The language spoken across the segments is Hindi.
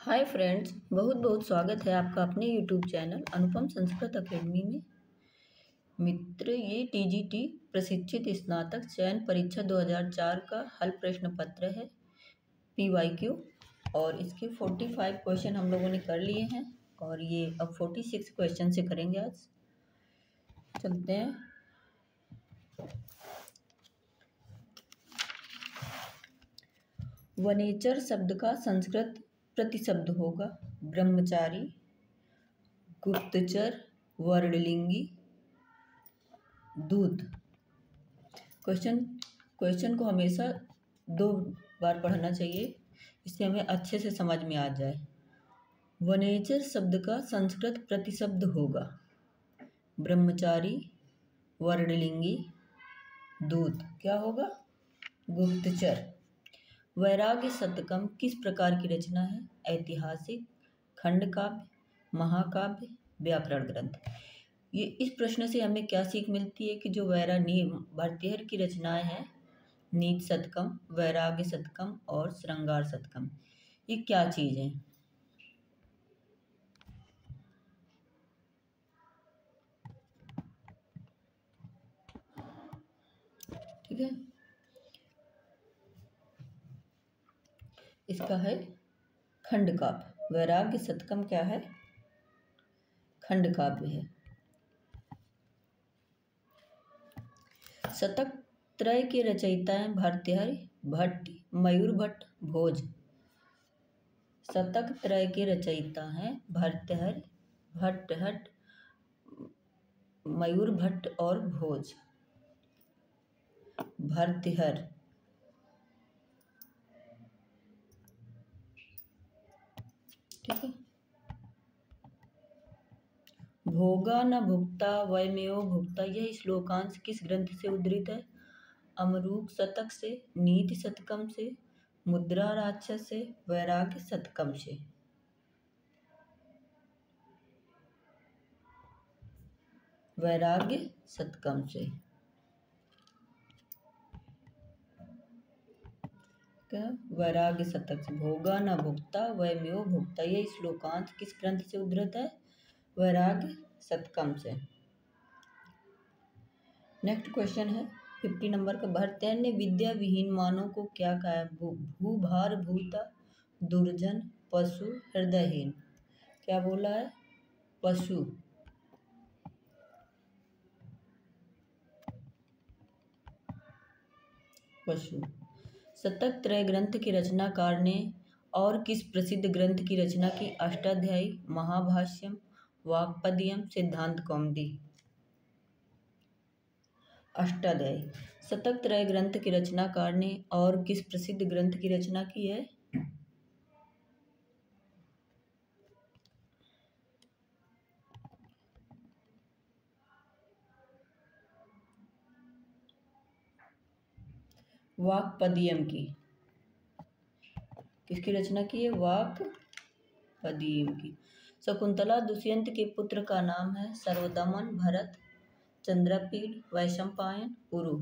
हाय फ्रेंड्स, बहुत बहुत स्वागत है आपका अपने यूट्यूब चैनल अनुपम संस्कृत अकेडमी में। मित्र, ये टीजीटी प्रशिक्षित स्नातक चयन परीक्षा 2004 का हल प्रश्न पत्र है, पीवाईक्यू। और इसके 45 क्वेश्चन हम लोगों ने कर लिए हैं और ये अब 46 क्वेश्चन से करेंगे। आज चलते हैं। वनेचर शब्द का संस्कृत प्रतिशब्द होगा ब्रह्मचारी, गुप्तचर, वर्णलिंगी, दूत। क्वेश्चन को हमेशा 2 बार पढ़ना चाहिए, इससे हमें अच्छे से समझ में आ जाए। वनेचर शब्द का संस्कृत प्रतिशब्द होगा ब्रह्मचारी, वर्णलिंगी, दूत। क्या होगा? गुप्तचर। वैराग्य शतकम किस प्रकार की रचना है? ऐतिहासिक, खंड काव्य, महाकाव्य, व्याकरण ग्रंथ। ये इस प्रश्न से हमें क्या सीख मिलती है कि जो भर्तृहरि की रचनाएं हैं, नीति शतकम, वैराग्य शतकम और श्रृंगार शतकम, ये क्या चीज़ है? ठीक है, इसका है खंड काव्य। वैराग्य शतकम क्या है? खंड काव्य है। शतक त्रय के रचयिता हैं भर्तृहरि, भट्ट, मयूर भट्ट, भोज। शतक त्रय के रचयिता हैं भर्तृहरि, भट्ट, मयूर भट्ट और भोज। भर्तृहरि, ठीक है। भोगा न भुक्ता वयमेव भुक्ता, यह श्लोकांश किस ग्रंथ से उद्धृत है? अमरूक शतक से, नीति शतकम से, मुद्रा राक्षस से, वैराग्य शतकम से। वैराग्य शतकम से। क्या? वैराग्य शतक से। भोगा न भुक्ता वयमेव भुक्ता, यह श्लोकांश किस ग्रंथ से उद्धृत है? वैराग्य शतकम से। नेक्स्ट क्वेश्चन है 50 नंबर का। भर्तृहरि ने विद्या विहीन मानव को क्या कहा? भूभार भूता, दुर्जन, पशु, हृदयहीन। क्या बोला है? पशु। पशु। शतक त्रय ग्रंथ के रचनाकार ने और किस प्रसिद्ध ग्रंथ की रचना की? अष्टाध्यायी, महाभाष्यम, वाक्पदीयम, सिद्धांत कौमुदी। अष्टाध्यायी। शतक त्रय ग्रंथ के रचनाकार ने और किस प्रसिद्ध ग्रंथ की रचना की है? वाक्पदीयम की। किसकी रचना की है? वाक्पदीयम की। शकुंतला दुष्यंत के पुत्र का नाम है? सर्वदमन, भरत, चंद्रपीड़, वैशंपायन, पुरु।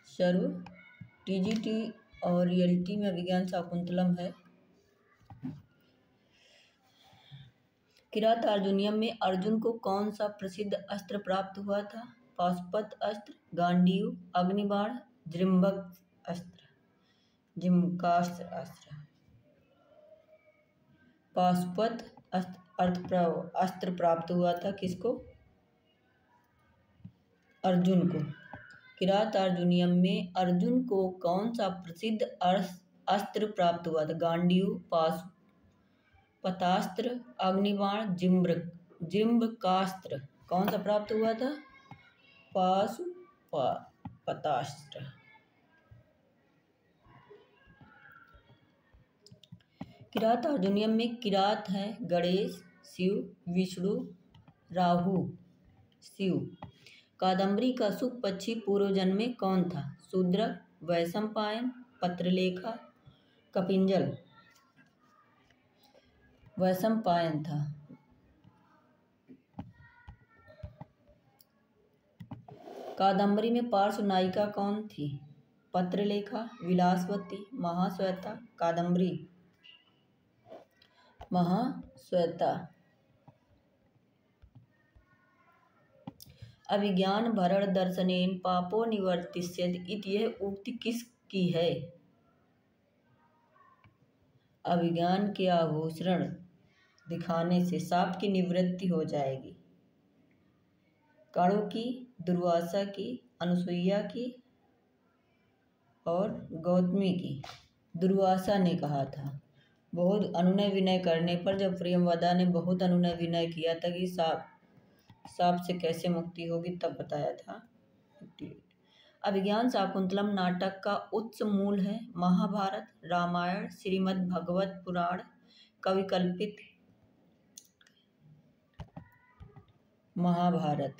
सर्व। टीजीटी और रियलिटी में विज्ञान शाकुंतलम है। किरात अर्जुनियम में अर्जुन को कौन सा प्रसिद्ध अस्त्र प्राप्त हुआ था? पाशुपत अस्त्र, गांडीव, अग्निबाण, जृंभक अस्त्र, जिमकास्त्र अस्त्र। पाशुपत अस्त्र प्राप्त हुआ था किसको? अर्जुन को। किरात अर्जुनियम में अर्जुन को कौन सा प्रसिद्ध अस्त्र प्राप्त हुआ था? गांडीव, पाशुपतास्त्र, अग्निबाण, जिम्बकास्त्र। कौन सा प्राप्त हुआ था? पाशुपतास्त्र। किरात अर्जुनियम में किरात है गणेश, शिव, विष्णु, राहु, शिव। कादम्बरी का सुख पक्षी पूर्व जन्म में कौन था? शूद्रक, वैशंपायन, पत्रलेखा, कपिंजल। वैशंपायन था। कादम्बरी में पार्श्व नायिका कौन थी? पत्रलेखा, विलासवती, महाश्वेता, कादम्बरी। महाश्वेता। अभिज्ञान भरण दर्शनेन पापो निवर्तिष्येत् इति यह उक्ति किसकी है? अभिज्ञान के आभूषण दिखाने से साप की निवृत्ति हो जाएगी। काणों की, दुर्वासा की, अनुसुईया की और गौतमी की। दुर्वासा ने कहा था, बहुत अनुनय विनय करने पर जब प्रियंवदा ने बहुत अनुनय विनय किया था कि साप से कैसे मुक्ति होगी, तब बताया था। 58। अभिज्ञान शाकुंतलम नाटक का उत्स मूल है महाभारत, रामायण, श्रीमद् भगवत पुराण, कविकल्पित महाभारत।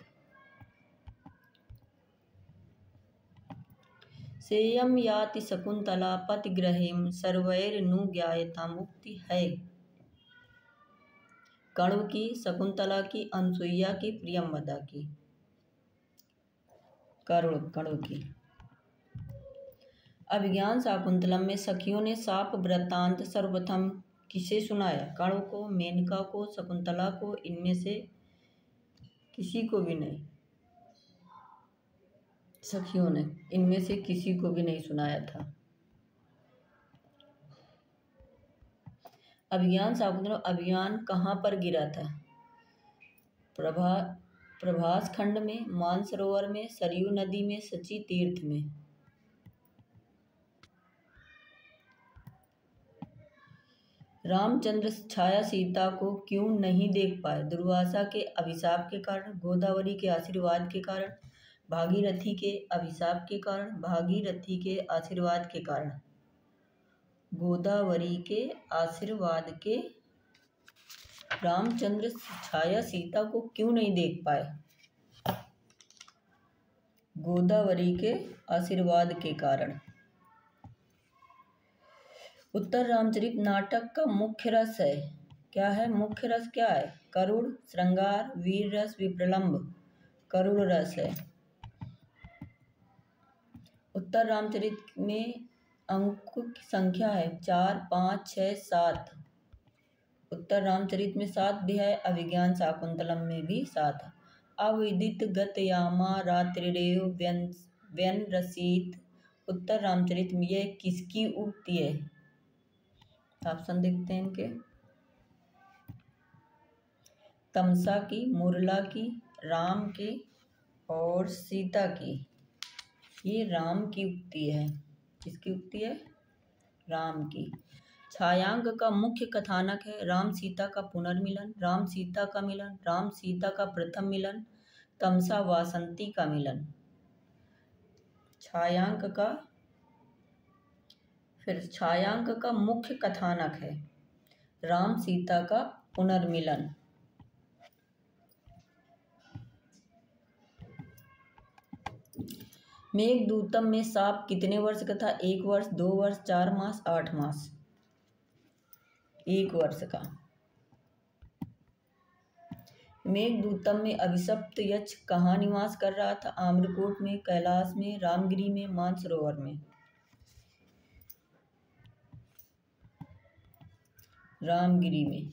सेयम याति शकुंतला पतिग्रहेम सर्वैर्नु ज्ञायताम मुक्ति है। कण्व की, शकुंतला की, अनुसुईया की, प्रियंवदा की। कण्व की। अभिज्ञान शाकुंतलम में सखियों ने साप वृत्तांत सर्वप्रथम किसे सुनाया? कण्व को, मेनका को, शकुंतला को, इनमें से किसी को भी नहीं। सखियों ने इनमें से किसी को भी नहीं सुनाया था। अभिज्ञान शाकुंतलम अभियान कहाँ पर गिरा था? प्रभास खंड में, मानसरोवर में, सरयू नदी में, सची तीर्थ में। रामचंद्र छाया सीता को क्यों नहीं देख पाए? दुर्वासा के अभिशाप के कारण, गोदावरी के आशीर्वाद के कारण, भागीरथी के अभिशाप के कारण, भागीरथी के आशीर्वाद के कारण। गोदावरी के आशीर्वाद के रामचंद्र छाया सीता को क्यों नहीं देख पाए? गोदावरी के आशीर्वाद के कारण। उत्तर रामचरित नाटक का मुख्य रस है, क्या है? मुख्य रस क्या है? करुण, श्रृंगार, वीर रस, विप्रलंब। करुण रस है। उत्तर रामचरित में अंकों की संख्या है 4, 5, 6, 7। उत्तर रामचरित में 7 भी है, अभिज्ञान शाकुंतलम में भी 7 है। अविदित गतयामा रात्रिरेव व्यनरसीत। उत्तर रामचरित में यह किसकी उक्ति है? ऑप्शन देखते हैं इनके। तमसा की, मुरला की, राम की और सीता की। ये राम की उक्ति है। किसकी उक्ति है? राम की। छायांक का मुख्य कथानक है राम सीता का पुनर्मिलन, राम सीता का मिलन, राम सीता का प्रथम मिलन, तमसा वासंती का मिलन। छायांक का मुख्य कथानक है राम सीता का पुनर्मिलन। मेघदूतम में साप कितने वर्ष का था? 1 वर्ष, 2 वर्ष, 4 मास, 8 मास। 1 वर्ष का। मेघदूतम में अभिशप्त यक्ष कहाँ निवास कर रहा था? आम्रकूट में, कैलाश में, रामगिरी में, मानसरोवर में। रामगिरी में।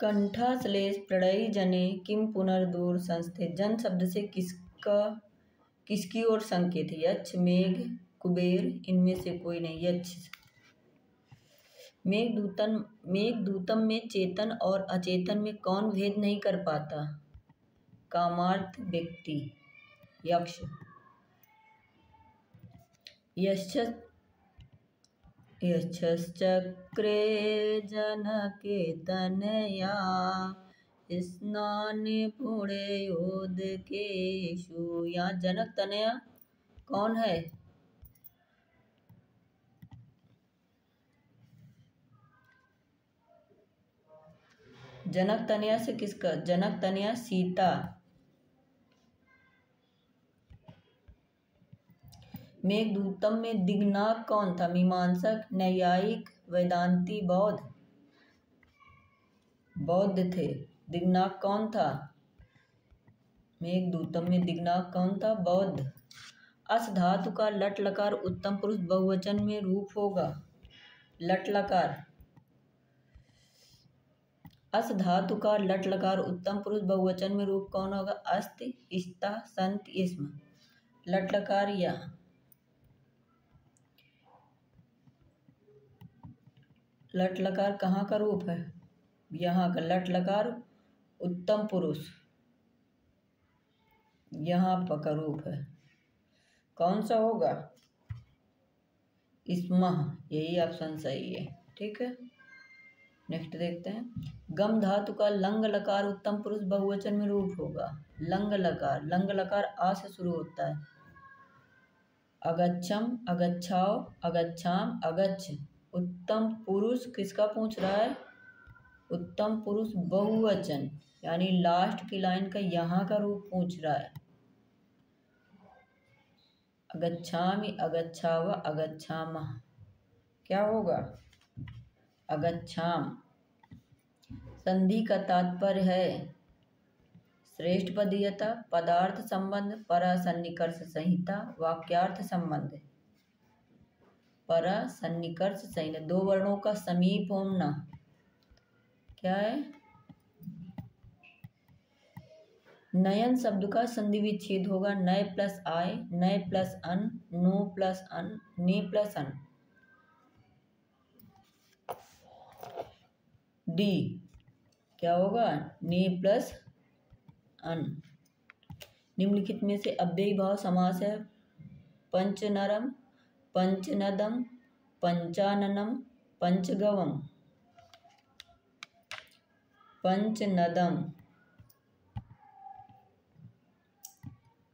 कंठाश्लेष प्रणयी जने किम पुनर्दूर संस्थे। जन शब्द से किसकी ओर संकेत है? यक्ष, मेघ, कुबेर, इनमें से कोई नहीं। यक्ष। मेघदूतम में चेतन और अचेतन में कौन भेद नहीं कर पाता? कामार्थ व्यक्ति, यक्ष। यश्चक्रे जनके तनया स्नान पुण्योदकेषु। यहाँ जनक तनया कौन है? जनक तनया से किसका? जनक तनया सीता। मेघदूतम में दिग्नाग कौन था? मीमांसक, न्यायिक, वेदांती, बौद्ध। बौद्ध थे। दिग्नाग कौन था? मेघदूतम में दिग्नाग कौन था? बौद्ध। अस धातु का लट लकार उत्तम पुरुष बहुवचन में रूप होगा। लट लकार, अस धातु का लट लकार उत्तम पुरुष बहुवचन में रूप कौन होगा? अस्ति, इस्ता, संत, इस्म। लट लकार या लट लकार कहाँ का रूप है? यहाँ का लट लकार उत्तम पुरुष यहाँ पर का रूप है। कौन सा होगा? इस्मः, यही ऑप्शन सही है। ठीक है, नेक्स्ट देखते हैं। गम धातु का लंग लकार उत्तम पुरुष बहुवचन में रूप होगा। लंग लकार, लंग लकार आ से शुरू होता है। अगच्छम, अगच्छाओ, अगच्छाम, अगच्छ। उत्तम पुरुष किसका पूछ रहा है? उत्तम पुरुष बहुवचन, यानी लास्ट की लाइन का यहाँ का रूप पूछ रहा है। अगच्छामि, अगच्छाव, अगच्छामः। क्या होगा? अगच्छाम। संधि का तात्पर्य है श्रेष्ठ पदीयता, पदार्थ संबंध, परा सन्निकर्ष संहिता, वाक्यार्थ संबंध। परा सन्निकर्ष संहिता, दो वर्णों का समीप होना। क्या है? नयन शब्द का संधि विच्छेद होगा। नय प्लस आय, नय प्लस अन, नो प्लस अन, ने प्लस अन। डी क्या होगा? ने प्लस अन। निम्नलिखित में से अव्ययी भाव समास है। पंचनरम, पंचनदम, पंचाननम, पंचगवम। पंचनदम।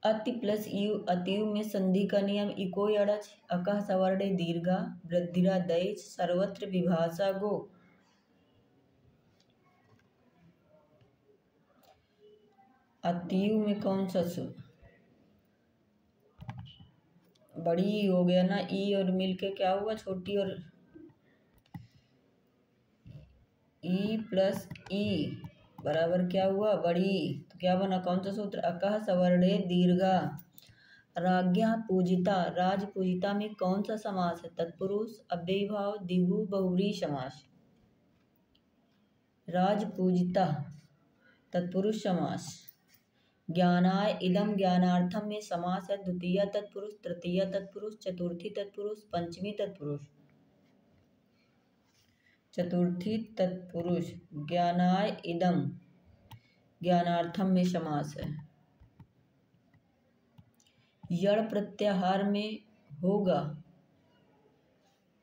अति प्लस यु, अतियु में संधि का नियम इको अड़च, अकः सवर्णे दीर्घा, वृद्धिरा दैच, सर्वत्र विभाषा गो। अतियु में कौन सा सु? बड़ी हो गया ना, ई और मिलके क्या हुआ? छोटी और ई प्लस ई बराबर क्या हुआ? बड़ी। तो क्या बना? कौन सा सूत्र? अकः सवर्णे दीर्घा। राज्ञा पूजिता, राज पूजिता में कौन सा समास है? तत्पुरुष, अव्ययी भाव, द्विगु, बहुव्रीहि समास। राज पूजिता तत्पुरुष समास। ज्ञानाय इदम, ज्ञानार्थम में समास है। द्वितीय तत्पुरुष, तृतीय तत्पुरुष, चतुर्थी तत्पुरुष, पंचमी तत्पुरुष। चतुर्थी तत्पुरुष। ज्ञानाय इदम, ज्ञानार्थम में समास है। यण प्रत्याहार में होगा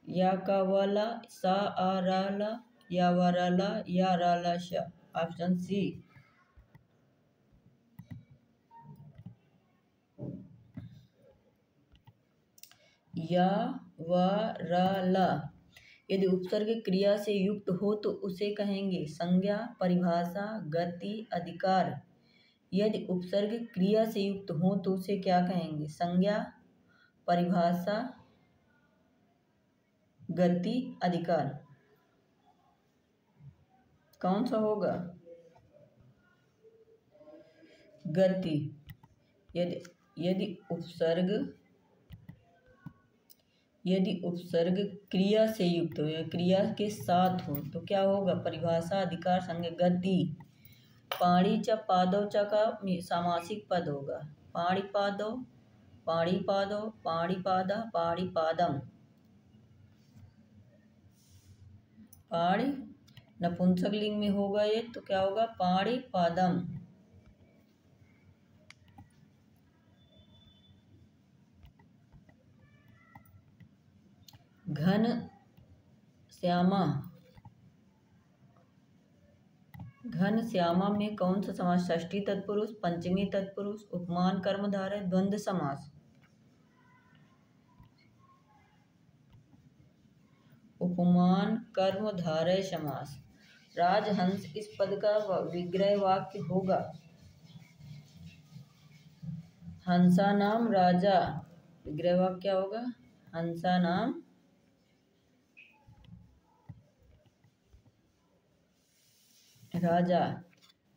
या का वाला, सा आ राला, या वाराला, या राला शा। Option C. या वाराला यदि उपसर्ग क्रिया से युक्त हो तो उसे कहेंगे संज्ञा, परिभाषा, गति, अधिकार। यदि उपसर्ग क्रिया से युक्त हो तो उसे क्या कहेंगे? संज्ञा, परिभाषा, गति, अधिकार। कौन सा होगा? गति। यदि उपसर्ग क्रिया से युक्त हो या क्रिया के साथ हो तो क्या होगा? परिभाषा, अधिकार, संज्ञा, गति। पाणी च पादौ च का सामासिक पद होगा। पाणिपादौ, पाणिपादौ, पाणिपादा, पाणिपादम। पाणि नपुंसक लिंग में होगा ये, तो क्या होगा? पाणिपादम। घन श्यामा, घन श्यामा में कौन सा समास? षष्ठी तत्पुरुष, पंचमी तत्पुरुष, उपमान कर्मधारय, द्वंद्व समास। उपमान कर्मधारय समास। राजहंस इस पद का विग्रह वाक्य होगा। हंसा नाम राजा, विग्रह वाक्य क्या होगा? हंसा नाम राजा।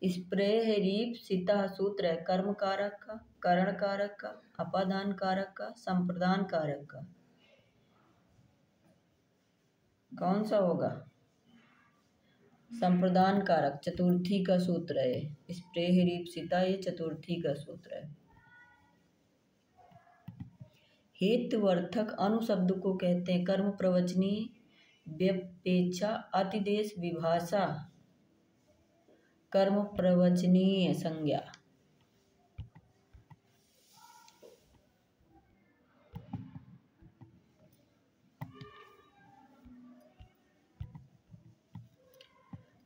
स्प्रेह रीप सीता सूत्र है कर्म कारक का। करण कारक का, अपादान कारक का, संप्रदान कारक का? कौन सा होगा? संप्रदान कारक चतुर्थी का सूत्र है। स्प्रेह रीप्सिता ये चतुर्थी का सूत्र है। हेतुवर्थक अनुशब्द को कहते हैं कर्म प्रवचनी व्यपेक्षा अतिदेश विभाषा कर्म प्रवचनीय संज्ञा।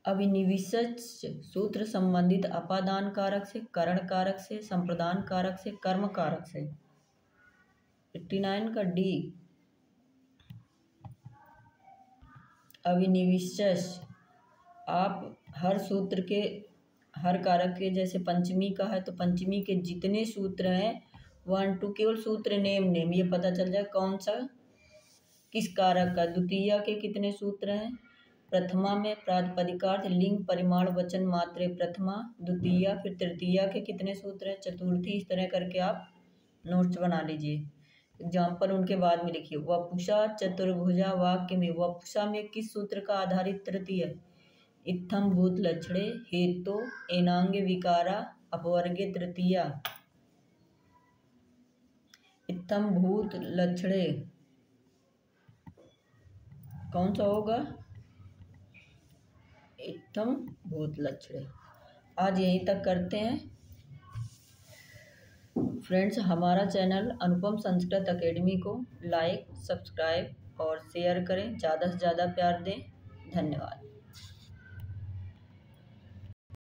अभिनिविष्ट सूत्र संबंधित अपादान कारक से, करण कारक से, संप्रदान कारक से, कर्म कारक से। 59 का डी। अभिनिविष्ट आप हर सूत्र के हर कारक के, जैसे पंचमी का है तो पंचमी के जितने सूत्र हैं 1 2 केवल सूत्र नेम ये पता चल जाए कौन सा किस कारक का। द्वितीया के कितने सूत्र हैं? प्रथमा में प्रातिपदिकार्थ लिंग परिमाण वचन मात्रे प्रथमा द्वितीया, फिर तृतीया के कितने सूत्र हैं? चतुर्थी। इस तरह करके आप नोट्स बना लीजिए। एग्जाम्पल उनके बाद में लिखिए। वपुषा चतुर्भुजा वाक्य में वपुषा में किस सूत्र का आधारित तृतीय है? इत्थम भूत लक्षणे हेतु एनांग विकारा अपवर्गे तृतीया। इत्थम भूत लक्षणे कौन सा होगा? इत्थम भूत लक्षणे। आज यहीं तक करते हैं फ्रेंड्स। हमारा चैनल अनुपम संस्कृत एकेडमी को लाइक, सब्सक्राइब और शेयर करें। ज़्यादा से ज़्यादा प्यार दें। धन्यवाद।